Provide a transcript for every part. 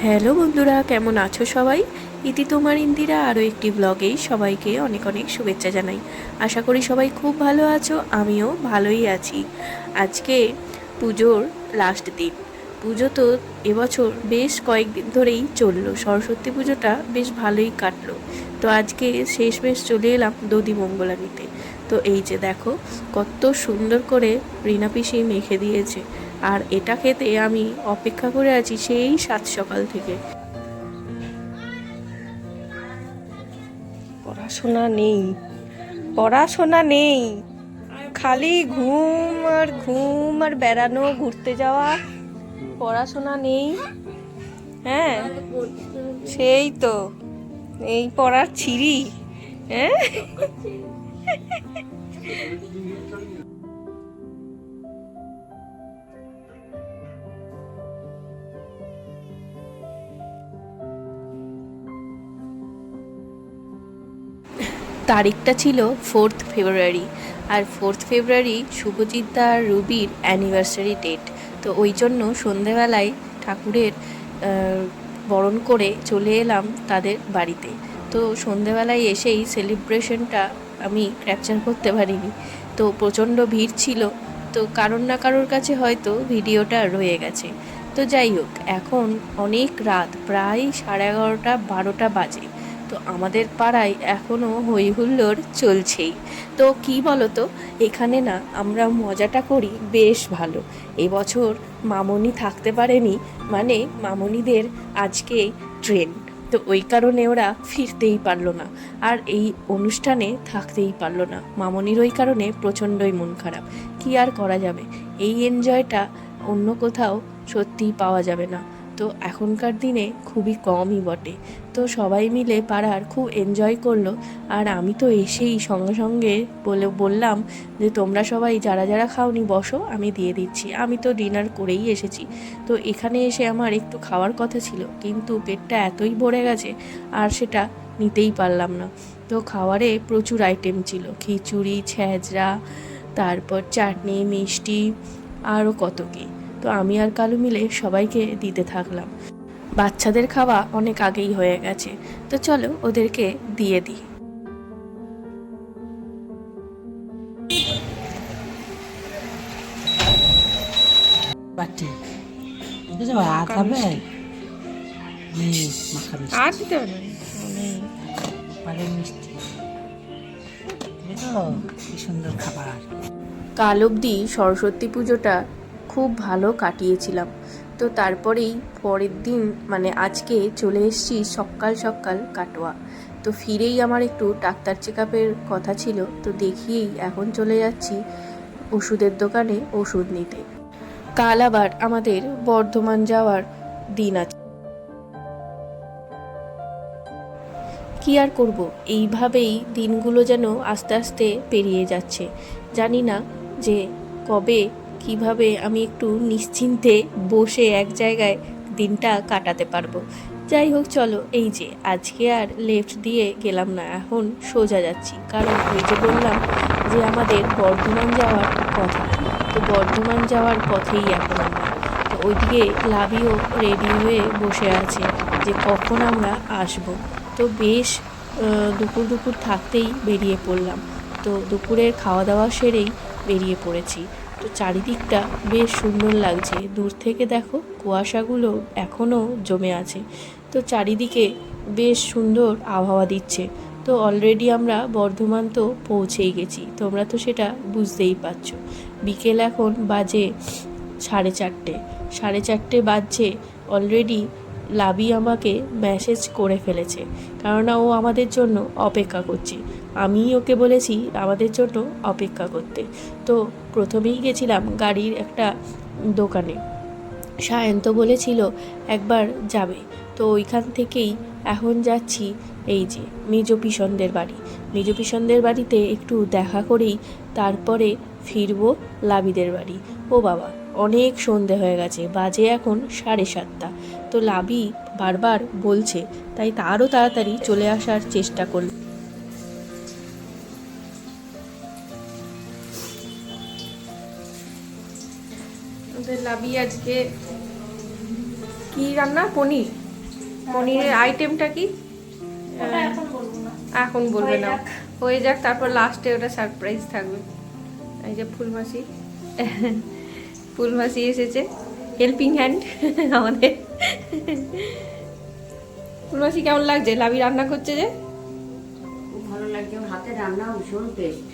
Hello বন্ধুরা, কেমন আছো সবাই? ইতি তোমার ইন্দিরা আরও একটি ব্লগেই সবাইকে অনেক অনেক শুভেচ্ছা জানাই। আশা করি সবাই খুব ভালো আছো, আমিও ভালোই আছি। আজকে পুজোর লাস্ট দিন। পুজো তো এবছর বেশ কয়েকদিন ধরেই চললো, সরস্বতী পুজোটা বেশ ভালোই কাটলো। তো আজকে শেষমেশ চলে এলাম দধি মঙ্গলা নিতে। তো এই যে দেখো কত সুন্দর করে রিনা পিসি মেখে দিয়েছে, আর এটা খেতে আমি অপেক্ষা করে আছি সেই সাত সকাল থেকে। পড়াশোনা নেই, পড়াশোনা নেই, খালি ঘুম আর বেড়ানো, ঘুরতে যাওয়া, পড়াশোনা নেই। হ্যাঁ, সেই তো এই পড়ার ছিরি। হ্যাঁ, তারিখটা ছিল 4th ফেব্রুয়ারি, আর 4th ফেব্রুয়ারি শুভজিৎদা আর রুবির অ্যানিভার্সারি ডেট। তো ওই জন্য সন্ধেবেলায় ঠাকুরের বরণ করে চলে এলাম তাদের বাড়িতে। তো সন্ধেবেলায় এসেই সেলিব্রেশনটা আমি ক্যাপচার করতে পারিনি, তো প্রচণ্ড ভিড় ছিল। তো কারোর না কারোর কাছে হয়তো ভিডিওটা রয়ে গেছে। তো যাই হোক, এখন অনেক রাত, প্রায় 11:30 12টা বাজে। তো আমাদের পাড়ায় এখনও হই হুল্লোড় চলছেই। তো কি বলো তো, এখানে না আমরা মজাটা করি বেশ ভালো। এবছর মামনি থাকতে পারেনি, মানে মামনিদের আজকে ট্রেন, তো ওই কারণে ওরা ফিরতেই পারলো না, আর এই অনুষ্ঠানে থাকতেই পারলো না। মামনির ওই কারণে প্রচণ্ডই মন খারাপ। কি আর করা যাবে, এই এনজয়টা অন্য কোথাও সত্যিই পাওয়া যাবে না। তো এখনকার দিনে খুবই কমই বটে। তো সবাই মিলে পাড়ার খুব এনজয় করলো। আর আমি তো এসেই সঙ্গে সঙ্গে বললাম যে তোমরা সবাই যারা যারা খাওনি বসো, আমি দিয়ে দিচ্ছি, আমি তো ডিনার করেই এসেছি। তো এখানে এসে আমার একটু খাওয়ার কথা ছিল, কিন্তু পেটটা এতই ভরে গেছে আর সেটা নিতেই পারলাম না। তো খাওয়ারে প্রচুর আইটেম ছিল, খিচুড়ি, ছ্যাঁচড়া, তারপর চাটনি, মিষ্টি, আরও কত কী। তো আমি আর কালু মিলে সবাইকে দিতে থাকলাম। বাচ্চাদের খাওয়া অনেক আগেই হয়ে গেছে, তো চলো ওদেরকে দিয়ে দিই। বাটি বুঝতে ভাত হবে নেই, মাখা মিষ্টি আর দিতে হবে না, পালের মিষ্টি, বুঝলো কি সুন্দর খাবার। কাল অবধি সরস্বতী পুজোটা খুব ভালো কাটিয়েছিলাম। তো তারপরেই পরের দিন মানে আজকে চলে এসেছি সকাল সকাল কাটোয়া। তো ফিরেই আমার একটু ডাক্তার চেক আপের কথা ছিল, তো দেখিয়েই এখন চলে যাচ্ছি ওষুধের দোকানে ওষুধ নিতে। কাল আবার আমাদের বর্ধমান যাওয়ার দিন আছে। কি আর করব, এইভাবেই দিনগুলো যেন আস্তে আস্তে পেরিয়ে যাচ্ছে। জানি না যে কবে কিভাবে আমি একটু নিশ্চিন্তে বসে এক জায়গায় দিনটা কাটাতে পারবো। যাই হোক চলো, এই যে আজকে আর লেফট দিয়ে গেলাম না, এখন সোজা যাচ্ছি, কারণ ওই যে বললাম যে আমাদের বর্ধমান যাওয়ার কথা। তো বর্ধমান যাওয়ার পথেই এখন আমরা। তো ওইদিকে লাবিও রেডি হয়ে বসে আছে যে কখন আমরা আসবো। তো বেশ দুপুর দুপুর থাকতেই বেরিয়ে পড়লাম। তো দুপুরের খাওয়া দাওয়া সেরেই বেরিয়ে পড়েছি। তো চারিদিকটা বেশ সুন্দর লাগছে, দূর থেকে দেখো কুয়াশাগুলো এখনও জমে আছে। তো চারিদিকে বেশ সুন্দর আবহাওয়া দিচ্ছে। তো অলরেডি আমরা বর্ধমান তো পৌঁছেই গেছি, তোমরা তো সেটা বুঝতেই পারছো। বিকেল এখন বাজে 4:30, 4:30 বাজছে। অলরেডি লাবি আমাকে মেসেজ করে ফেলেছে, কেননা ও আমাদের জন্য অপেক্ষা করছে। আমি ওকে বলেছি আমাদের জন্য অপেক্ষা করতে। তো প্রথমেই গেছিলাম গাড়ির একটা দোকানে, সায়ন্ত বলেছিল একবার যাবে। তো ওইখান থেকেই এখন যাচ্ছি এই যে মেজ পিসনদের বাড়ি। মেজ পিসনদের বাড়িতে একটু দেখা করেই তারপরে ফিরবো লাবিদের বাড়ি। ও বাবা, অনেক সন্ধে হয়ে গেছে, বাজে এখন 7:30। তো লাবি বারবার বলছে, তাই তারও তাড়াতাড়ি চলে আসার চেষ্টা করল। ওদের লাবি আজকে কি রান্না, পনির। পনিরের আইটেমটা কি ওটা এখন বলবো না, এখন বলবে হয়ে না, যাক। হয়ে যাক, তারপর লাস্টে ওটা সারপ্রাইজ থাকবে। এই যে ফুলমাসি, ফুলমাসি এসেছে, হেল্পিং হ্যান্ড আমাদের। ফুলমাসি কেমন লাগছে? লাবি রান্না করছে যে, খুব ভালো লাগছে, ওর হাতে রান্না ভীষণ টেস্ট।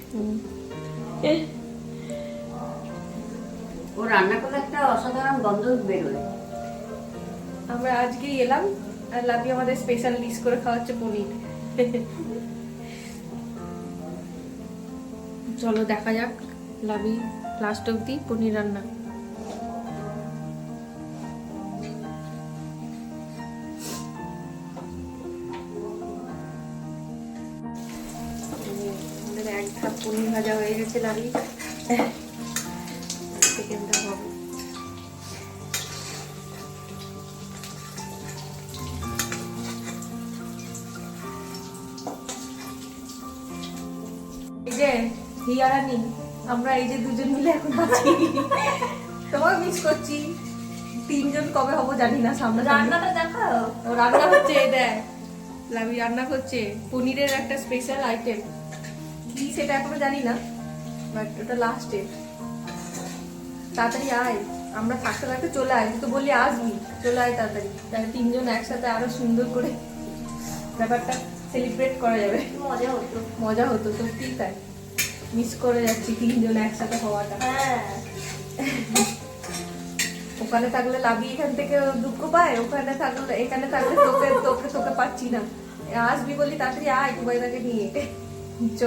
ও রান্না করলে একটা অসাধারণ গন্ধ বেরোয়। আমরা আজকেই এলাম আর লাবি আমাদের স্পেশাল ডিশ করে খাওয়াচ্ছে পনির। চলো দেখা যাক লাবি লাস্ট অব্দি পনির রান্না। আমাদের এক ধাপ পনির ভাজা হয়ে গেছে, লাবি সেকেন্ড ধাপ হবে। এই যে হিয়ারানি, আমরা এই যে দুজন মিলে এখন আছি, তোমাকে মিস করছি। তিনজন কবে হবো জানি না, সামনে রান্নাটা দেখাও। ও রান্না হচ্ছে, এই দেখ লাবি রান্না করছে পনিরের একটা স্পেশাল আইটেম, কি সেটা এখনো জানি না, বাট ওটা লাস্টে। তাড়াতাড়ি আয়, আমরা থাকতে থাকতে চলে আয়, তুই তো বললি আসবি, চলে আয় তাড়াতাড়ি, তাহলে তিনজন একসাথে আরো সুন্দর করে ব্যাপারটা সেলিব্রেট করা যাবে, মজা হতো। মজা হতো। সত্যি তাই, মিস করে যাচ্ছি তিনজন একসাথে হওয়াটা। হ্যাঁ, ওখানে থাকলে লাবি এখান থেকে দুঃখ পায়, ওখানে থাকলে এখানে থাকলে তোকে তোকে তোকে পাচ্ছি না। আসবি বলি তাড়াতাড়ি আয় কুবাইদাকে নিয়ে, চ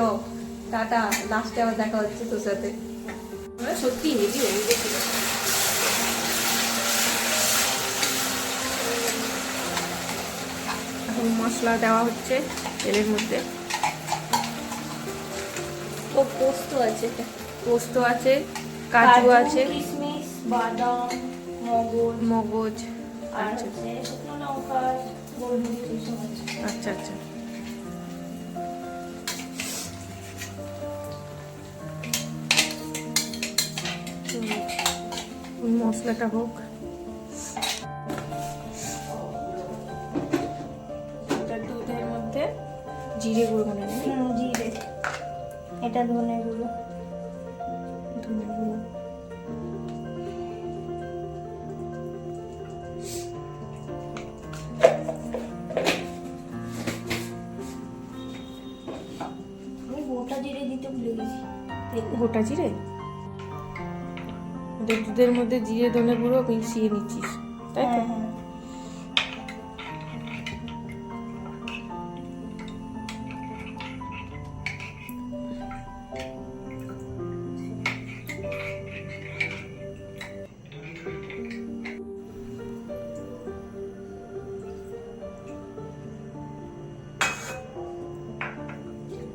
টাটা, লাস্টে আবার দেখা হচ্ছে তোর সাথে। সত্যি হেভি হয়ে গেছিল। এখন মশলা দেওয়া হচ্ছে তেলের মধ্যে। ও পোস্ত আছে, পোস্ত আছে, কাজু আছে, কিশমিশ, বাদাম, মগজ মগজ। আর আচ্ছা হচ্ছে শুকনো লঙ্কা, গোলমরিচ এসব আছে। আচ্ছা আচ্ছা। মশলাটা হোক, দুধের মধ্যে জিরে গুঁড়ো মানে জিরে, এটা ধনে গুঁড়ো, ধনে গুঁড়ো, আমি গোটা জিরে দিতে ভুলে গেছি। গোটা জিরে, ওদের দুধের মধ্যে জিরে ধনে গুঁড়ো মিশিয়ে নিচ্ছিস, তাই তো? হ্যাঁ, হ্যাঁ।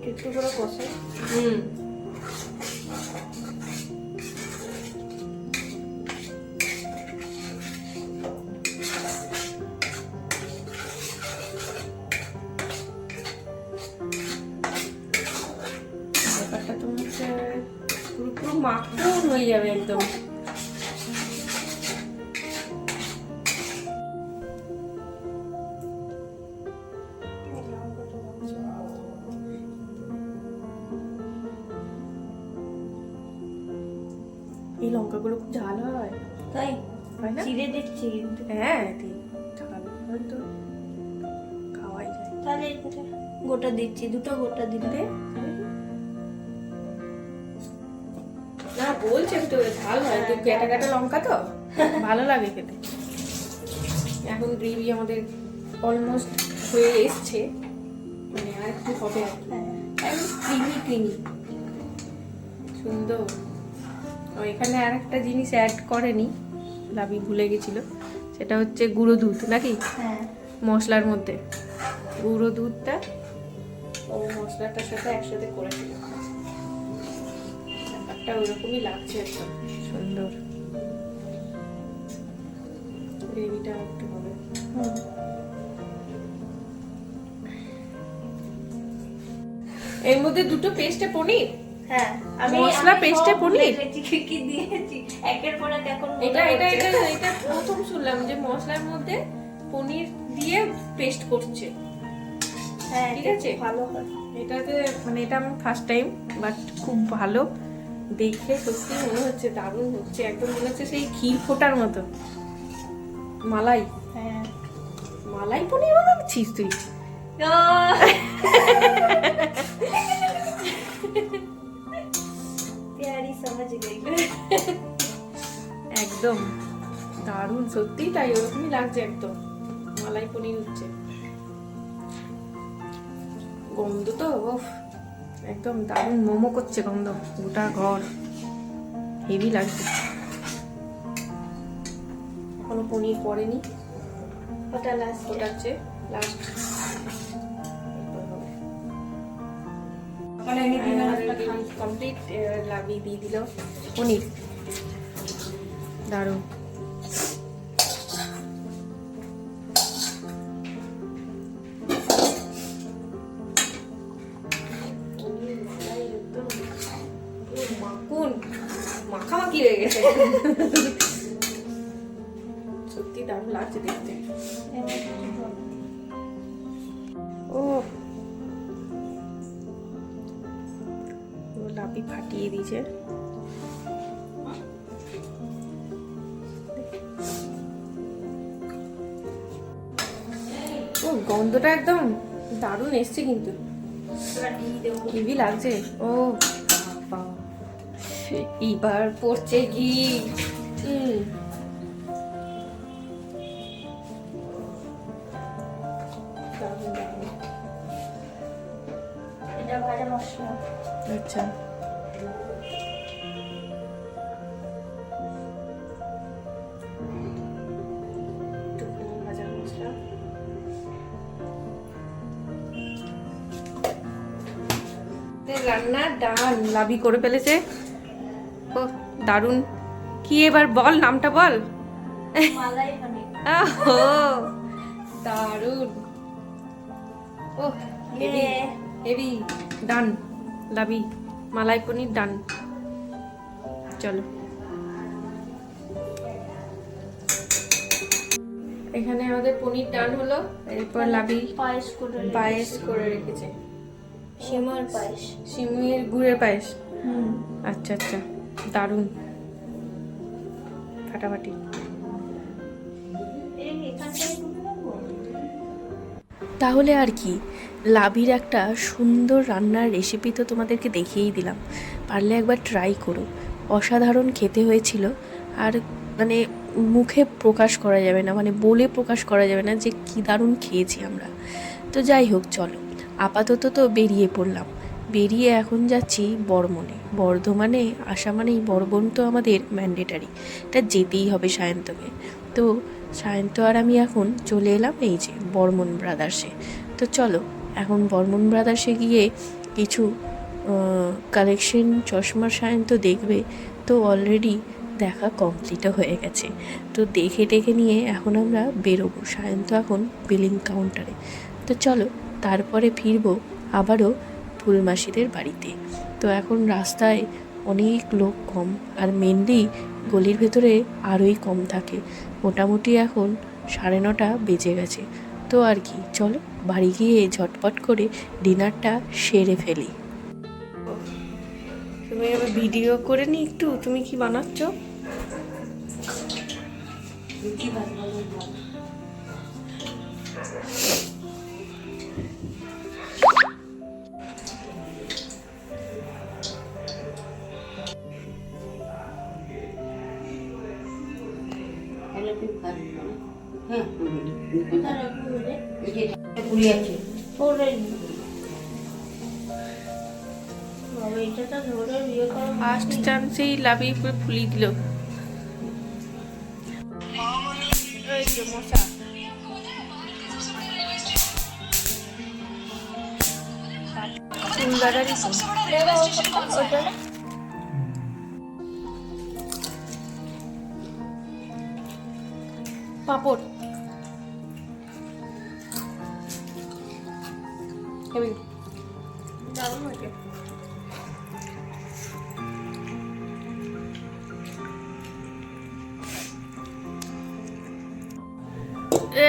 একটু করে কষে। ব্যাপারটা তো হচ্ছে পুরো পুরো মাখন হয়ে যাবে একদম। এই লঙ্কাগুলো খুব ঝাল হয়, তাই হয় না? জিরে দিচ্ছি কিন্তু। হ্যাঁ ঠিক, ঝাল হয়তো খাওয়াই যায়। তাহলে এটা গোটা দিচ্ছি, দুটো গোটা দিলে। না বলছেন তো ঝাল হয়, তো কাটা কাটা লঙ্কা তো ভালো লাগে খেতে। এখন গ্রেভি আমাদের অলমোস্ট হয়ে এসছে, মানে আর একটু হবে আর কি, ক্রিমি ক্রিমি সুন্দর। ও এখানে আর একটা জিনিস অ্যাড করেনি, লাবি ভুলে গেছিল, সেটা হচ্ছে গুঁড়ো দুধ নাকি হ্যাঁ, মশলার মধ্যে। গুঁড়ো দুধটা ও মশলাটার সাথে একসাথে করেছিল, ব্যাপারটা ওরকমই লাগছে, একদম সুন্দর। গ্রেভিটা একটু হবে। এর মধ্যে দুটো পেস্টে পনির, হ্যাঁ, মশলা পেস্টে পনির? কি কি দিয়েছি একের পর এক এখন এটা এটা এটা এটা প্রথম শুনলাম যে মশলার মধ্যে পনির দিয়ে পেস্ট করছে। হ্যাঁ ঠিক আছে। ভালো হয়। এটাতে মানে এটা আমি ফার্স্ট টাইম, বাট খুব ভালো দেখে সত্যি মনে হচ্ছে দারুণ হচ্ছে, একদম মনে হচ্ছে সেই ক্ষীর ফোটার মতো। মালাই হ্যাঁ মালাই পনির বানাচ্ছিস তুই? প্যারি সমঝ গই। একদম দারুণ, সত্যি তাই ওরকমই লাগছে, একদম মালাই পনির হচ্ছে। গন্ধ তো উফ, একদম দারুণ মোমো করছে গন্ধ, গোটা ঘর হেভি লাগছে। এখনো পনির পড়েনি, ওটা লাস্ট। ওটা হচ্ছে লাস্ট। কমপ্লিট লাভি দিয়ে দিল পনির, দারুণ। মাখামাখি হয়ে গেছে, সত্যি দারুণ লাগছে দেখতে। ও লাপি ফাটিয়ে দিয়েছে। ও গন্ধটা একদম দারুণ এসছে কিন্তু, হেভি লাগছে। ও বাবা, এবার পড়ছে কি। এটা ভাজা মশলা। আচ্ছা ভাজা মশলা, রান্না ডান, লাভি করে ফেলেছে। ও দারুণ। কি এবার বল, নামটা বল। মালাই পনির। ও দারুণ। ও হেভি হেভি, ডান লাভি মালাই পনির ডান। চলো এখানে আমাদের পনির ডান হলো, এরপর লাভি পায়েস করে পায়েস করে রেখেছে। সিমর পায়েস। সিমুইয়ের গুড়ের পায়েস। আচ্ছা আচ্ছা, দারুণ ফাটাফাটি। তাহলে আর কি, লাভির একটা সুন্দর রান্নার রেসিপি তো তোমাদেরকে দেখিয়েই দিলাম, পারলে একবার ট্রাই করো। অসাধারণ খেতে হয়েছিল, আর মানে মুখে প্রকাশ করা যাবে না, মানে বলে প্রকাশ করা যাবে না যে কী দারুণ খেয়েছি আমরা। তো যাই হোক, চলো আপাতত তো বেরিয়ে পড়লাম। বেরিয়ে এখন যাচ্ছি বর্মনে। বর্ধমানে আসা মানেই বর্মন তো আমাদের ম্যান্ডেটারি, এটা যেতেই হবে সায়ন্তকে। তো সায়ন্ত আর আমি এখন চলে এলাম এই যে বর্মন ব্রাদার্সে। তো চলো এখন বর্মন ব্রাদার্সে গিয়ে কিছু কালেকশন চশমার সায়ন্ত দেখবে। তো অলরেডি দেখা কমপ্লিটও হয়ে গেছে, তো দেখে টেকে নিয়ে এখন আমরা বেরোবো। সায়ন্ত এখন বিলিং কাউন্টারে। তো চলো তারপরে ফিরবো আবারও ফুলমাসিদের বাড়িতে। তো এখন রাস্তায় অনেক লোক কম, আর মেনলি গলির ভেতরে আরোই কম থাকে। মোটামুটি এখন 9:30 বেজে গেছে। তো আর কি, চলো বাড়ি গিয়ে ঝটপট করে ডিনারটা সেরে ফেলি। তুমি এবার ভিডিও করে নি একটু, তুমি কি বানাচ্ছ? রুটি ভাজবো ভালো। তাহলে তুই ভাজবো না? হ্যাঁ পুড়ে আছে। বাবা এটা তো ধরে বিয়ে করা ফার্স্ট চান্সেই লাভি পুরো ফুলিয়ে দিল। এই যে মশা, ফুলদারারই তো। পাপড় হেবি দারুণ হয়েছে।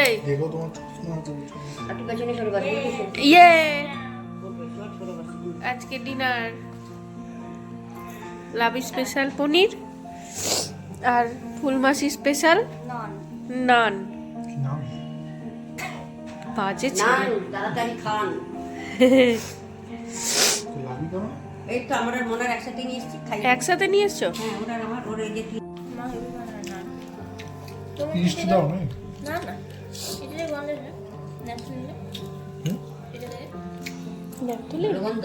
এই দেখো তোমার চশমা পড়ছে। একটু পেছনে সরে বসে ইয়ে আজকে ডিনার লাভি স্পেশাল পনির আর ফুলমাসি স্পেশাল নান। কি নাম? বাজে না ছেলে তাড়াতাড়ি খান। লাভি কেমন? এই তো আমরা আর মনার একসাথে নিয়ে এসেছি খাই। একসাথে নিয়ে এসছো? হ্যাঁ ওরা আমার ওর এই যে কি মা হেভি বানায় না তুমি মিষ্টি দাও না? না না এটা দিয়ে গন্ধ না ন্যাপথলিনে হুম? এটা দিয়ে ন্যাপথলিন? গন্ধ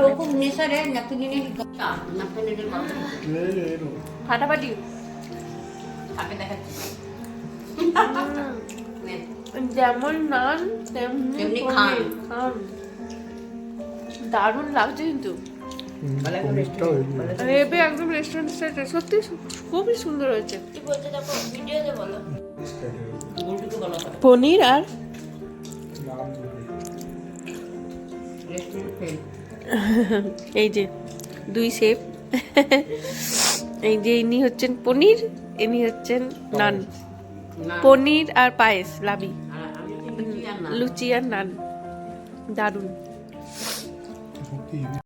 ও খুব নেশারে নাপথলিনের কথা নাপথলিনের কথা এলো। ফাটাফাটি। কাকে দেখাচ্ছি নেন। যেমন নান তেমনি তেমনি পনির। খান। দারুণ লাগছে কিন্তু বলে এখন পনিরটাও রেস্টুরেন্ট হেভি। রেবে একদম রেস্টুরেন্ট স্টাইলে সত্যি খুবই সুন্দর হয়েছে। কি বলতে দেখো ভিডিওতে বলো গুলটুকে বলা হয় পনির আর নাম বলবে। Restaurant fail. এই যে দুই শেফ, এই যে ইনি হচ্ছেন পনির, ইনি হচ্ছেন নান। না পনির আর পায়েস লাবি, আর আমি হচ্ছি লুচি আর নান। লুচি আর নান, দারুণ। সত্যি হেভি।